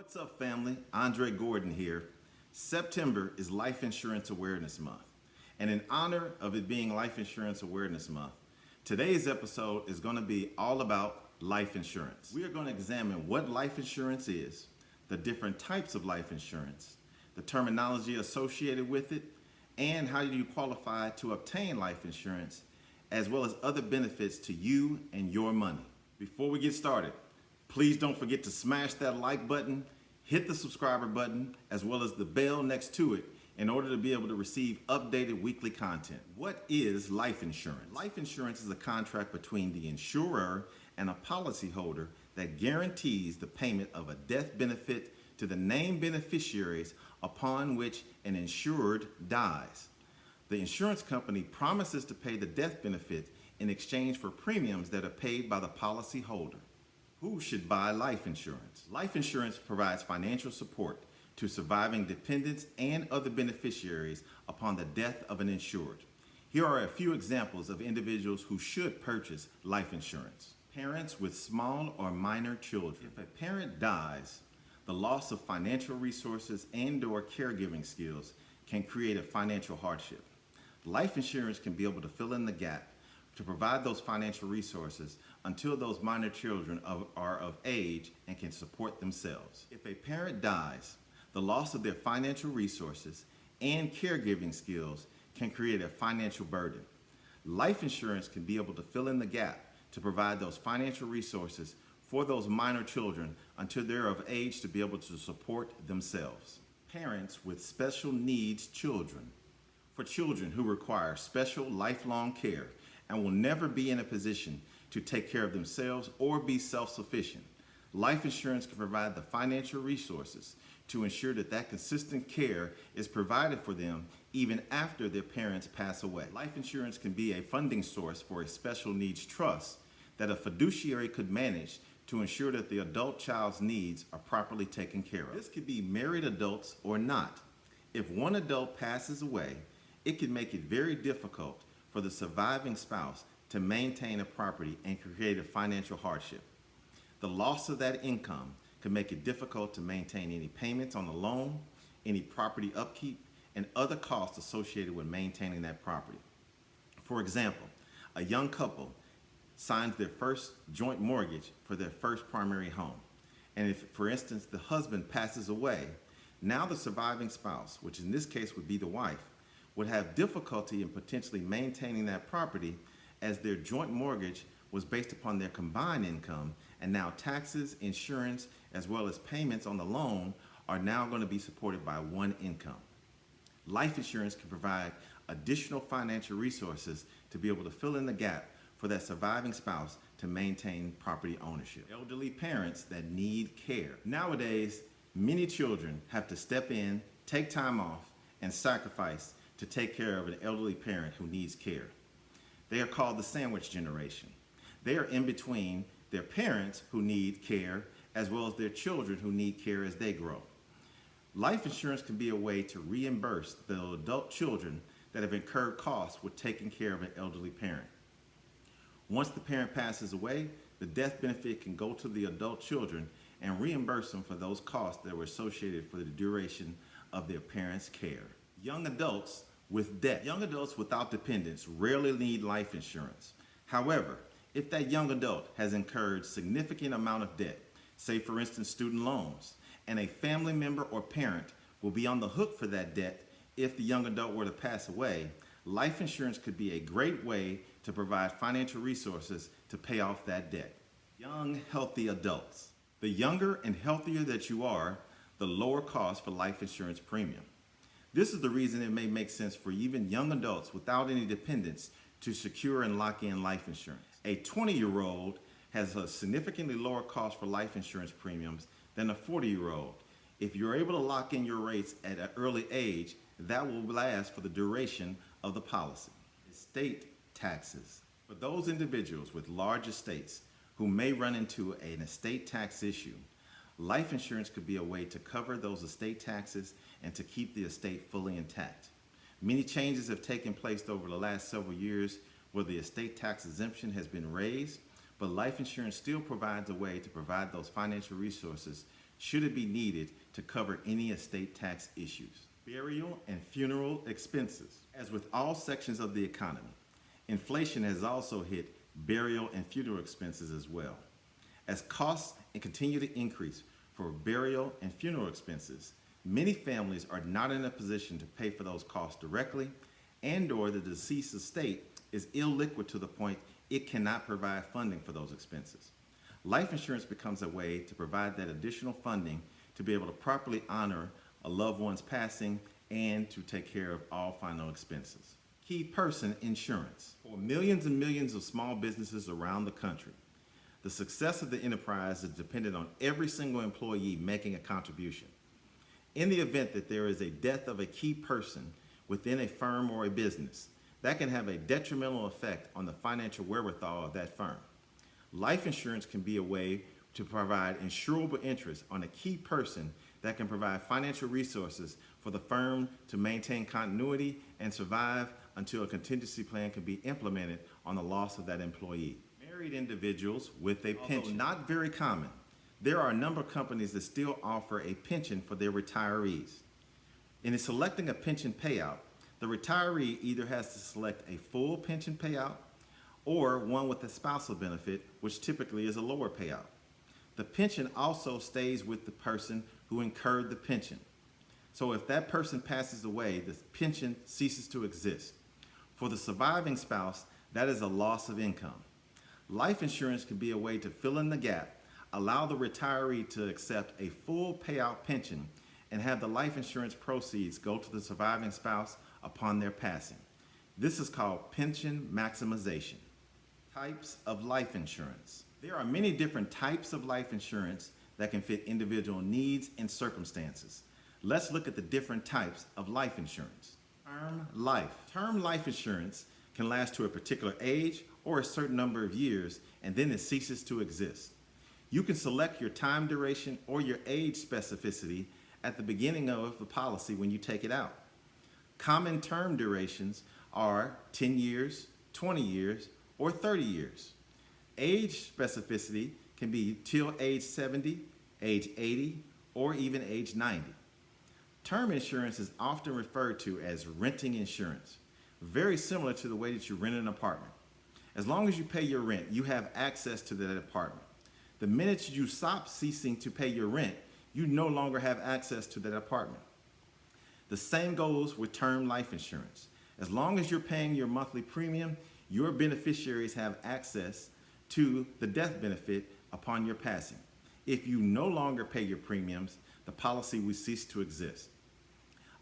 What's up, family? Andre Gordon here. September is Life Insurance Awareness Month. And in honor of it being Life Insurance Awareness Month, today's episode is going to be all about life insurance. We are going to examine what life insurance is, the different types of life insurance, the terminology associated with it, and how you qualify to obtain life insurance, as well as other benefits to you and your money. Before we get started, please don't forget to smash that like button, hit the subscriber button, as well as the bell next to it in order to be able to receive updated weekly content. What is life insurance? Life insurance is a contract between the insurer and a policyholder that guarantees the payment of a death benefit to the named beneficiaries upon which an insured dies. The insurance company promises to pay the death benefit in exchange for premiums that are paid by the policyholder. Who should buy life insurance? Life insurance provides financial support to surviving dependents and other beneficiaries upon the death of an insured. Here are a few examples of individuals who should purchase life insurance. Parents with small or minor children. If a parent dies, the loss of financial resources and/or caregiving skills can create a financial hardship. Life insurance can be able to fill in the gap to provide those financial resources until those minor children are of age and can support themselves. If a parent dies, the loss of their financial resources and caregiving skills can create a financial burden. Life insurance can be able to fill in the gap to provide those financial resources for those minor children until they're of age to be able to support themselves. Parents with special needs children. For children who require special lifelong care and will never be in a position to take care of themselves or be self-sufficient, life insurance can provide the financial resources to ensure that that consistent care is provided for them even after their parents pass away. Life insurance can be a funding source for a special needs trust that a fiduciary could manage to ensure that the adult child's needs are properly taken care of. This could be married adults or not. If one adult passes away, it can make it very difficult for the surviving spouse to maintain a property and create a financial hardship. The loss of that income can make it difficult to maintain any payments on the loan, any property upkeep, and other costs associated with maintaining that property. For example, a young couple signs their first joint mortgage for their first primary home. And if, for instance, the husband passes away, now the surviving spouse, which in this case would be the wife, would have difficulty in potentially maintaining that property as their joint mortgage was based upon their combined income, and now taxes, insurance, as well as payments on the loan are now going to be supported by one income. Life insurance can provide additional financial resources to be able to fill in the gap for that surviving spouse to maintain property ownership. Elderly parents that need care. Nowadays, many children have to step in, take time off, and sacrifice to take care of an elderly parent who needs care. They are called the sandwich generation. They are in between their parents who need care as well as their children who need care as they grow. Life insurance can be a way to reimburse the adult children that have incurred costs with taking care of an elderly parent. Once the parent passes away, the death benefit can go to the adult children and reimburse them for those costs that were associated for the duration of their parents' care. Young adults with debt. Young adults without dependents rarely need life insurance. However, if that young adult has incurred significant amount of debt, say for instance student loans, and a family member or parent will be on the hook for that debt if the young adult were to pass away, life insurance could be a great way to provide financial resources to pay off that debt. Young, healthy adults. The younger and healthier that you are, the lower cost for life insurance premium. This is the reason it may make sense for even young adults without any dependents to secure and lock in life insurance. A 20-year-old has a significantly lower cost for life insurance premiums than a 40-year-old. If you're able to lock in your rates at an early age, that will last for the duration of the policy. Estate taxes. For those individuals with large estates who may run into an estate tax issue, life insurance could be a way to cover those estate taxes and to keep the estate fully intact. Many changes have taken place over the last several years where the estate tax exemption has been raised, but life insurance still provides a way to provide those financial resources should it be needed to cover any estate tax issues. Burial and funeral expenses. As with all sections of the economy, inflation has also hit burial and funeral expenses as well. As costs continue to increase for burial and funeral expenses, many families are not in a position to pay for those costs directly, and/or the deceased estate is illiquid to the point it cannot provide funding for those expenses. Life insurance becomes a way to provide that additional funding to be able to properly honor a loved one's passing and to take care of all final expenses. Key person insurance. For millions and millions of small businesses around the country, the success of the enterprise is dependent on every single employee making a contribution. In the event that there is a death of a key person within a firm or a business, that can have a detrimental effect on the financial wherewithal of that firm. Life insurance can be a way to provide insurable interest on a key person that can provide financial resources for the firm to maintain continuity and survive until a contingency plan can be implemented on the loss of that employee. Married individuals with a pension. Although not very common, there are a number of companies that still offer a pension for their retirees. In selecting a pension payout, the retiree either has to select a full pension payout or one with a spousal benefit, which typically is a lower payout. The pension also stays with the person who incurred the pension. So if that person passes away, the pension ceases to exist. For the surviving spouse, that is a loss of income. Life insurance can be a way to fill in the gap, allow the retiree to accept a full payout pension, and have the life insurance proceeds go to the surviving spouse upon their passing. This is called pension maximization. Types of life insurance. There are many different types of life insurance that can fit individual needs and circumstances. Let's look at the different types of life insurance. Term life. Term life insurance can last to a particular age or a certain number of years, and then it ceases to exist. You can select your time duration or your age specificity at the beginning of the policy when you take it out. Common term durations are 10 years, 20 years, or 30 years. Age specificity can be till age 70, age 80, or even age 90. Term insurance is often referred to as renting insurance, very similar to the way that you rent an apartment. As long as you pay your rent, you have access to that apartment. The minute you stop ceasing to pay your rent, you no longer have access to that apartment. The same goes with term life insurance. As long as you're paying your monthly premium, your beneficiaries have access to the death benefit upon your passing. If you no longer pay your premiums, the policy will cease to exist.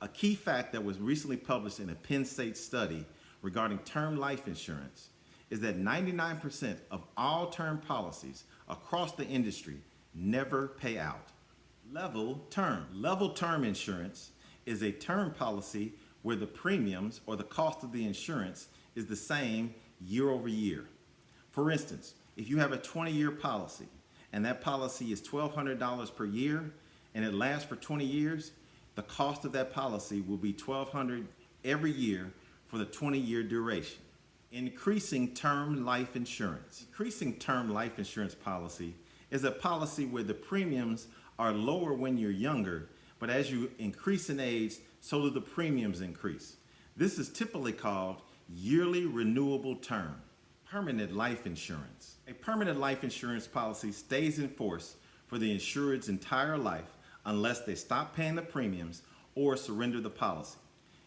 A key fact that was recently published in a Penn State study regarding term life insurance is that 99% of all term policies across the industry never pay out. Level term. Level term insurance is a term policy where the premiums or the cost of the insurance is the same year over year. For instance, if you have a 20-year policy and that policy is $1,200 per year and it lasts for 20 years, the cost of that policy will be $1,200 every year for the 20-year duration. Increasing term life insurance. Increasing term life insurance policy is a policy where the premiums are lower when you're younger, but as you increase in age, so do the premiums increase. This is typically called yearly renewable term. Permanent life insurance. A permanent life insurance policy stays in force for the insured's entire life unless they stop paying the premiums or surrender the policy.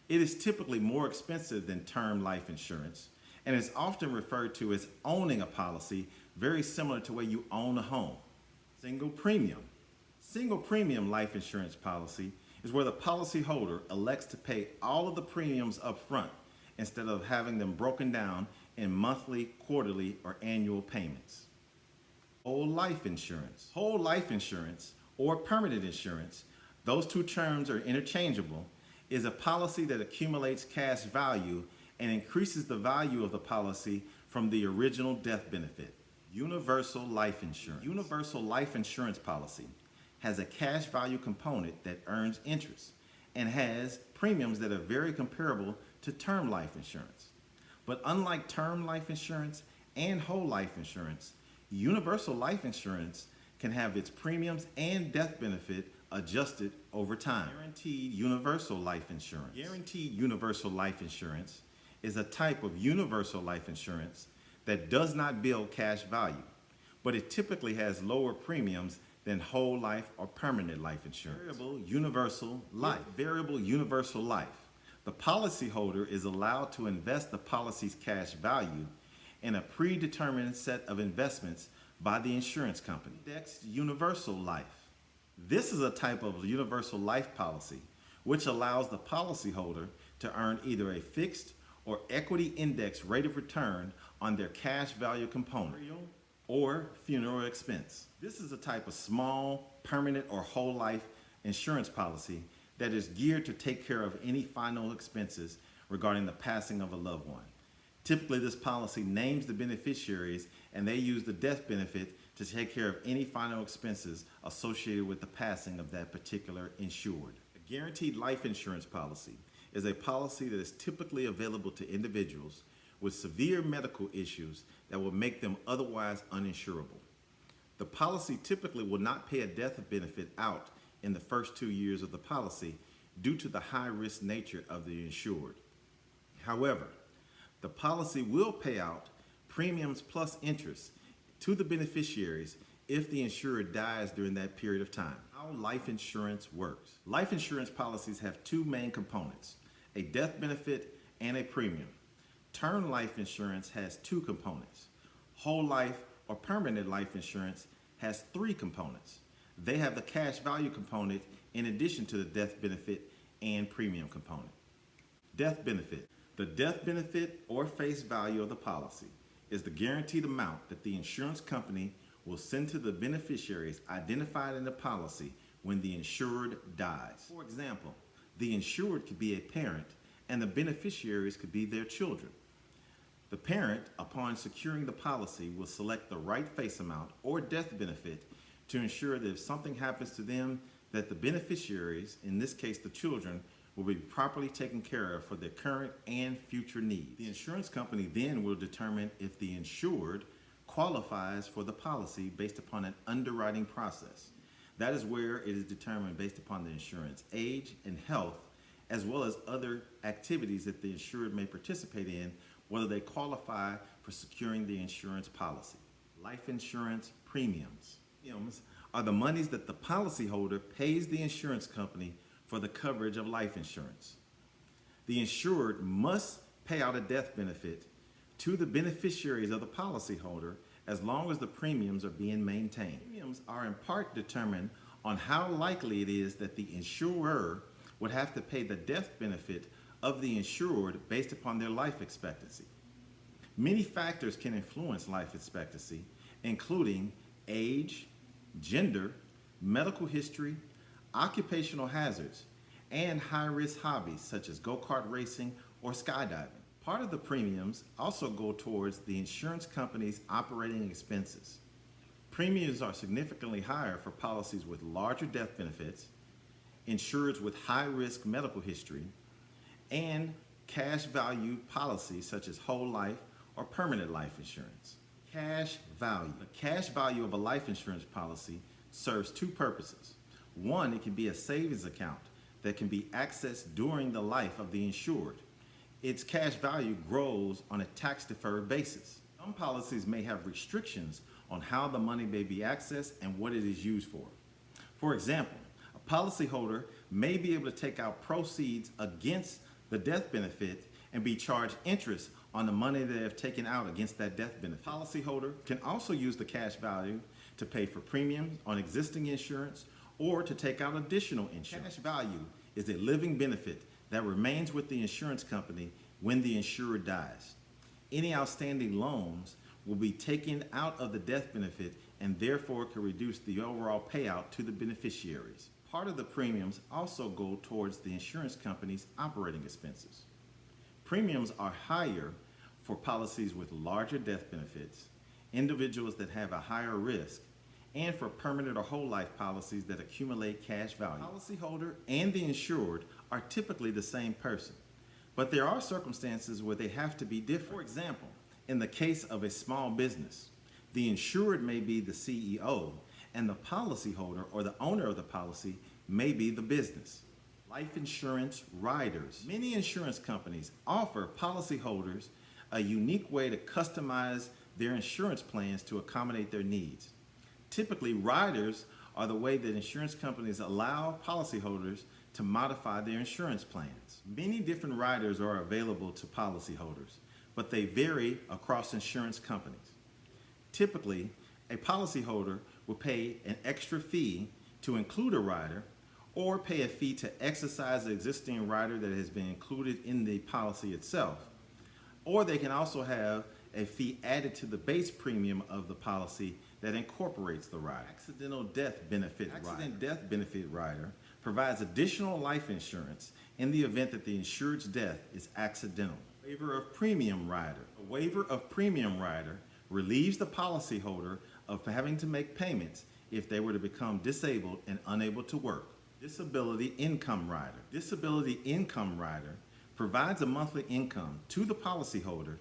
It is typically more expensive than term life insurance and is often referred to as owning a policy, very similar to where you own a home. Single premium. Single premium life insurance policy is where the policyholder elects to pay all of the premiums up front instead of having them broken down in monthly, quarterly, or annual payments. Whole life insurance. Whole life insurance or permanent insurance, those two terms are interchangeable, is a policy that accumulates cash value and increases the value of the policy from the original death benefit. Universal life insurance. Universal life insurance policy has a cash value component that earns interest and has premiums that are very comparable to term life insurance. But unlike term life insurance and whole life insurance, universal life insurance can have its premiums and death benefit adjusted over time. Guaranteed universal life insurance. Guaranteed universal life insurance is a type of universal life insurance that does not build cash value, but it typically has lower premiums than whole life or permanent life insurance. Variable universal life. Variable universal life. The policyholder is allowed to invest the policy's cash value in a predetermined set of investments by the insurance company. Indexed universal life. This is a type of universal life policy which allows the policyholder to earn either a fixed or equity index rate of return on their cash value component or funeral expense. This is a type of small, permanent, or whole life insurance policy that is geared to take care of any final expenses regarding the passing of a loved one. Typically, this policy names the beneficiaries and they use the death benefit to take care of any final expenses associated with the passing of that particular insured. A guaranteed life insurance policy is a policy that is typically available to individuals with severe medical issues that will make them otherwise uninsurable. The policy typically will not pay a death benefit out in the first 2 years of the policy due to the high-risk nature of the insured. However, the policy will pay out premiums plus interest to the beneficiaries if the insured dies during that period of time. How life insurance works. Life insurance policies have two main components, a death benefit and a premium. Term life insurance has two components. Whole life or permanent life insurance has three components. They have the cash value component in addition to the death benefit and premium component. Death benefit. The death benefit or face value of the policy is the guaranteed amount that the insurance company will send to the beneficiaries identified in the policy when the insured dies. For example, the insured could be a parent and the beneficiaries could be their children. The parent, upon securing the policy, will select the right face amount or death benefit to ensure that if something happens to them, that the beneficiaries, in this case the children, will be properly taken care of for their current and future needs. The insurance company then will determine if the insured qualifies for the policy based upon an underwriting process. That is where it is determined based upon the insurance age and health, as well as other activities that the insured may participate in, whether they qualify for securing the insurance policy. Life insurance premiums. Premiums are the monies that the policyholder pays the insurance company for the coverage of life insurance. The insured must pay out a death benefit to the beneficiaries of the policyholder as long as the premiums are being maintained. Premiums are in part determined on how likely it is that the insurer would have to pay the death benefit of the insured based upon their life expectancy. Many factors can influence life expectancy, including age, gender, medical history, occupational hazards, and high-risk hobbies such as go-kart racing or skydiving. Part of the premiums also go towards the insurance company's operating expenses. Premiums are significantly higher for policies with larger death benefits, insureds with high-risk medical history, and cash value policies such as whole life or permanent life insurance. Cash value. The cash value of a life insurance policy serves two purposes. One, it can be a savings account that can be accessed during the life of the insured. Its cash value grows on a tax-deferred basis. Some policies may have restrictions on how the money may be accessed and what it is used for. For example, a policyholder may be able to take out proceeds against the death benefit and be charged interest on the money they have taken out against that death benefit. Policyholder can also use the cash value to pay for premiums on existing insurance or to take out additional insurance. Cash value is a living benefit that remains with the insurance company when the insured dies. Any outstanding loans will be taken out of the death benefit and therefore can reduce the overall payout to the beneficiaries. Part of the premiums also go towards the insurance company's operating expenses. Premiums are higher for policies with larger death benefits, individuals that have a higher risk, and for permanent or whole life policies that accumulate cash value. The policyholder and the insured are typically the same person, but there are circumstances where they have to be different. For example, in the case of a small business, the insured may be the CEO and the policyholder or the owner of the policy may be the business. Life insurance riders. Many insurance companies offer policyholders a unique way to customize their insurance plans to accommodate their needs. Typically, riders are the way that insurance companies allow policyholders to modify their insurance plans. Many different riders are available to policyholders, but they vary across insurance companies. Typically, a policyholder will pay an extra fee to include a rider or pay a fee to exercise the existing rider that has been included in the policy itself. Or they can also have a fee added to the base premium of the policy that incorporates the rider. Accidental death benefit rider. Accident death benefit rider provides additional life insurance in the event that the insured's death is accidental. Waiver of Premium rider. A waiver of premium rider relieves the policyholder of having to make payments if they were to become disabled and unable to work. Disability income rider. Disability income rider provides a monthly income to the policyholder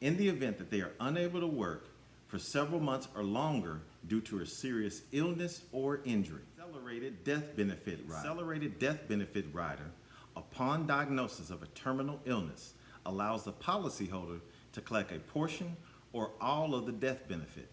in the event that they are unable to work for several months or longer due to a serious illness or injury. Accelerated death benefit rider. Accelerated death benefit rider, upon diagnosis of a terminal illness, allows the policyholder to collect a portion or all of the death benefit.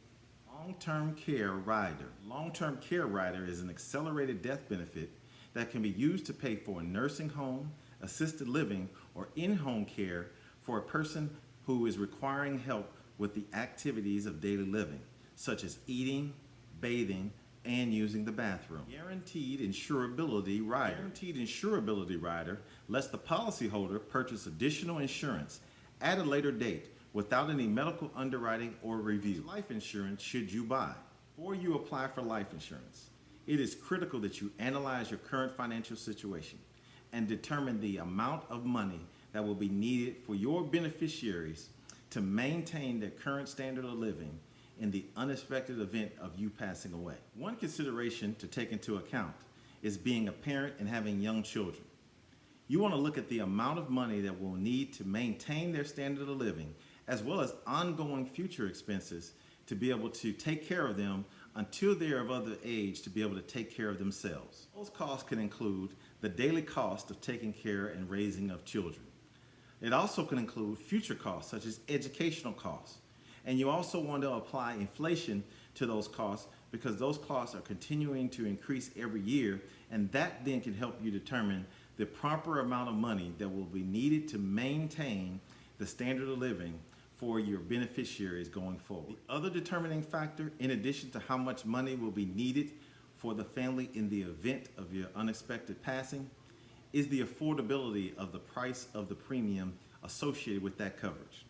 Long-term care rider. Long-term care rider is an accelerated death benefit that can be used to pay for a nursing home, assisted living, or in-home care for a person who is requiring help with the activities of daily living, such as eating, bathing, and using the bathroom. Guaranteed Insurability rider. Guaranteed Insurability rider lets the policyholder purchase additional insurance at a later date without any medical underwriting or review. Which life insurance should you buy? Before you apply for life insurance, it is critical that you analyze your current financial situation and determine the amount of money that will be needed for your beneficiaries to maintain their current standard of living in the unexpected event of you passing away. One consideration to take into account is being a parent and having young children. You want to look at the amount of money that will need to maintain their standard of living, as well as ongoing future expenses to be able to take care of them until they are of other age to be able to take care of themselves. Those costs can include the daily cost of taking care and raising of children. It also can include future costs such as educational costs. And you also want to apply inflation to those costs because those costs are continuing to increase every year, and that then can help you determine the proper amount of money that will be needed to maintain the standard of living for your beneficiaries going forward. The other determining factor, in addition to how much money will be needed for the family in the event of your unexpected passing, is the affordability of the price of the premium associated with that coverage.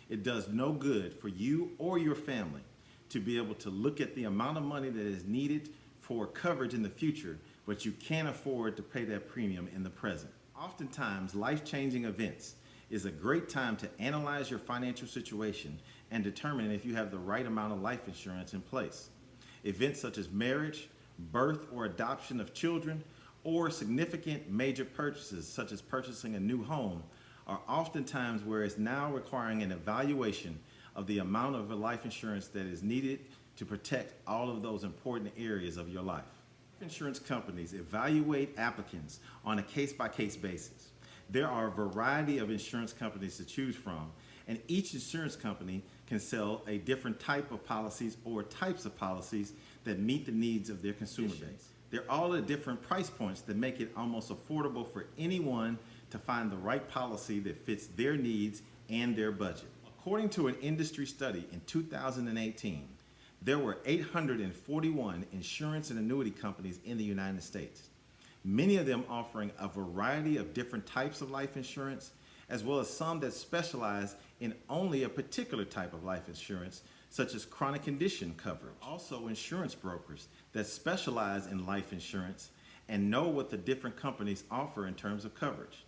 It does no good for you or your family to be able to look at the amount of money that is needed for coverage in the future, but you can't afford to pay that premium in the present. Oftentimes, life-changing events is a great time to analyze your financial situation and determine if you have the right amount of life insurance in place. Events such as marriage, birth or adoption of children, or significant major purchases such as purchasing a new home are oftentimes where it's now requiring an evaluation of the amount of life insurance that is needed to protect all of those important areas of your life. Insurance companies evaluate applicants on a case-by-case basis. There are a variety of insurance companies to choose from, and each insurance company can sell a different type of policies or types of policies that meet the needs of their consumer base. They're all at different price points that make it almost affordable for anyone to find the right policy that fits their needs and their budget. According to an industry study in 2018, there were 841 insurance and annuity companies in the United States, many of them offering a variety of different types of life insurance, as well as some that specialize in only a particular type of life insurance, such as chronic condition coverage. Also, insurance brokers that specialize in life insurance and know what the different companies offer in terms of coverage.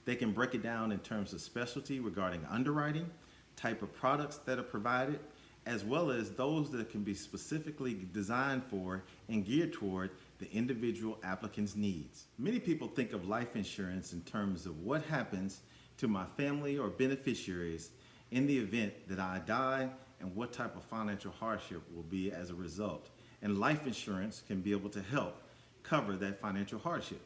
They can break it down in terms of specialty regarding underwriting, type of products that are provided, as well as those that can be specifically designed for and geared toward the individual applicant's needs. Many people think of life insurance in terms of what happens to my family or beneficiaries in the event that I die and what type of financial hardship will be as a result. and life insurance can be able to help cover that financial hardship.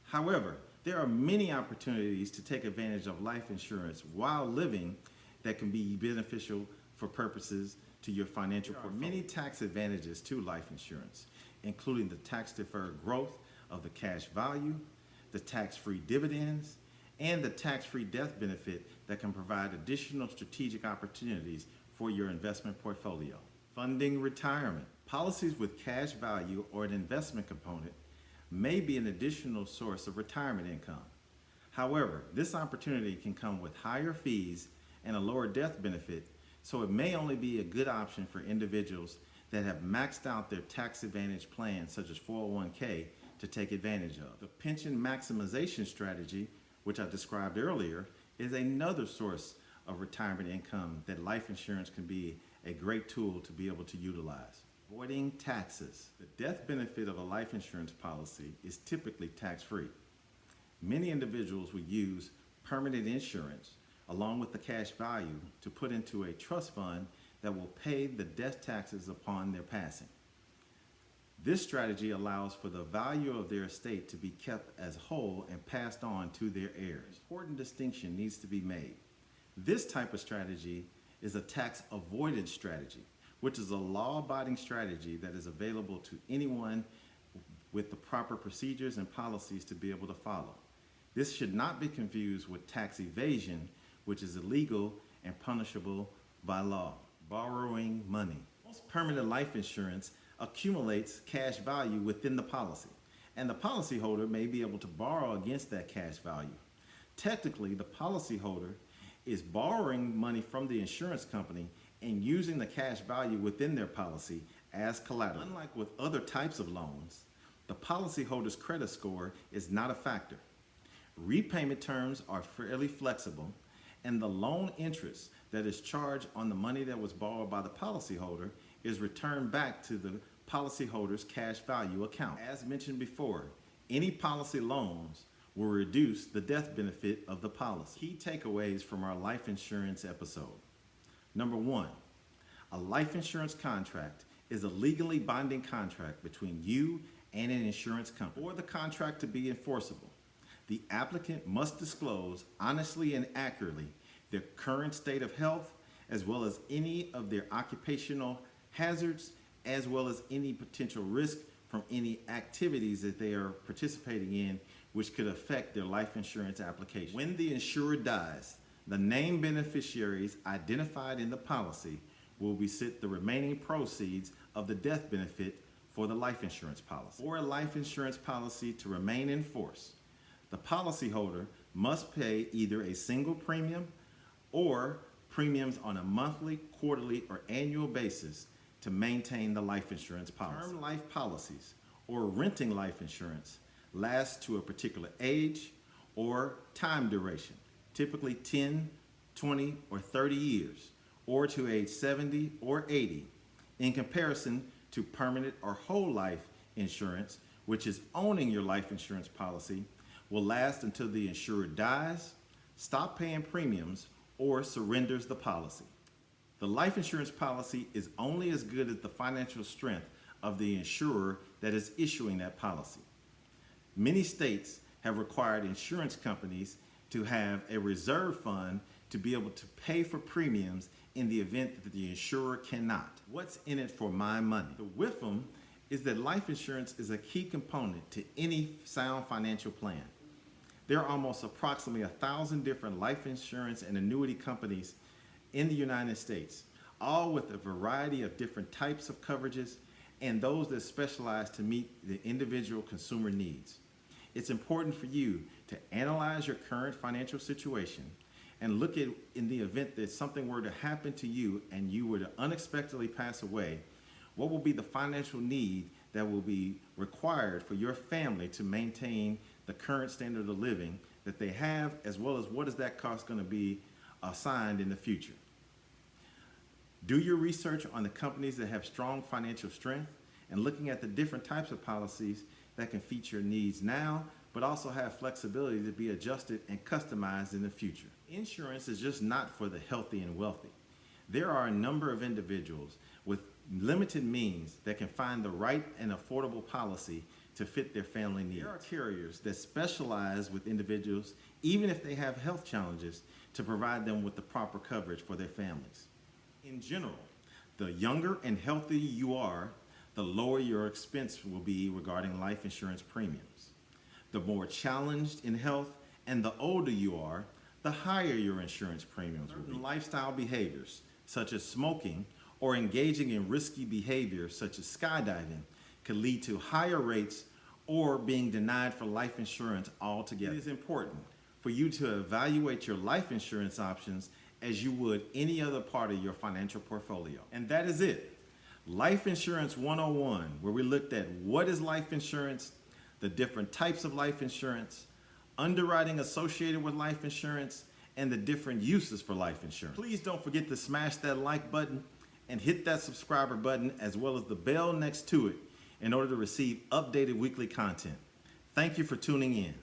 However, there are many opportunities to take advantage of life insurance while living that can be beneficial for purposes to your financial portfolio. There are many tax advantages to life insurance, including the tax-deferred growth of the cash value, the tax-free dividends, and the tax-free death benefit that can provide additional strategic opportunities for your investment portfolio. Funding retirement. Policies with cash value or an investment component may be an additional source of retirement income. However, this opportunity can come with higher fees and a lower death benefit, so it may only be a good option for individuals that have maxed out their tax advantage plans such as 401k to take advantage of. The pension maximization strategy, which I described earlier, is another source of retirement income that life insurance can be a great tool to be able to utilize. Avoiding taxes. The death benefit of a life insurance policy is typically tax-free. Many individuals will use permanent insurance along with the cash value to put into a trust fund that will pay the death taxes upon their passing. This strategy allows for the value of their estate to be kept as whole and passed on to their heirs. An important distinction needs to be made. This type of strategy is a tax avoidance strategy, which is a law-abiding strategy that is available to anyone with the proper procedures and policies to be able to follow. This should not be confused with tax evasion, which is illegal and punishable by law. Borrowing money. Most permanent life insurance accumulates cash value within the policy, and the policyholder may be able to borrow against that cash value. Technically, the policyholder is borrowing money from the insurance company and using the cash value within their policy as collateral. Unlike with other types of loans, the policyholder's credit score is not a factor. Repayment terms are fairly flexible, and the loan interest that is charged on the money that was borrowed by the policyholder is returned back to the policyholder's cash value account. As mentioned before, any policy loans will reduce the death benefit of the policy. Key takeaways from our life insurance episode. Number one, a life insurance contract is a legally binding contract between you and an insurance company. For the contract to be enforceable, the applicant must disclose honestly and accurately their current state of health, as well as any of their occupational hazards, as well as any potential risk from any activities that they are participating in which could affect their life insurance application. When the insured dies, the named beneficiaries identified in the policy will receive the remaining proceeds of the death benefit for the life insurance policy. For a life insurance policy to remain in force, the policyholder must pay either a single premium or premiums on a monthly, quarterly, or annual basis to maintain the life insurance policy. Term life policies or renting life insurance lasts to a particular age or time duration, typically 10, 20, or 30 years, or to age 70 or 80, in comparison to permanent or whole life insurance, which is owning your life insurance policy, will last until the insured dies, stop paying premiums, or surrenders the policy. The life insurance policy is only as good as the financial strength of the insurer that is issuing that policy. Many states have required insurance companies to have a reserve fund to be able to pay for premiums in the event that the insurer cannot. What's in it for my money? The WIFM is that life insurance is a key component to any sound financial plan. There are almost approximately 1,000 different life insurance and annuity companies in the United States, all with a variety of different types of coverages and those that specialize to meet the individual consumer needs. It's important for you to analyze your current financial situation and look at, in the event that something were to happen to you and you were to unexpectedly pass away, what will be the financial need that will be required for your family to maintain the current standard of living that they have, as well as what is that cost going to be assigned in the future. Do your research on the companies that have strong financial strength and looking at the different types of policies that can fit your needs now, but also have flexibility to be adjusted and customized in the future. Insurance is just not for the healthy and wealthy. There are a number of individuals with limited means that can find the right and affordable policy to fit their family needs. There are carriers that specialize with individuals, even if they have health challenges, to provide them with the proper coverage for their families. In general, the younger and healthier you are, the lower your expense will be regarding life insurance premiums. The more challenged in health and the older you are, the higher your insurance premiums will be. Lifestyle behaviors, such as smoking or engaging in risky behavior, such as skydiving, could lead to higher rates or being denied for life insurance altogether. It is important for you to evaluate your life insurance options as you would any other part of your financial portfolio. And that is it. Life Insurance 101, where we looked at what is life insurance, the different types of life insurance, underwriting associated with life insurance, and the different uses for life insurance. Please don't forget to smash that like button and hit that subscriber button as well as the bell next to it in order to receive updated weekly content. Thank you for tuning in.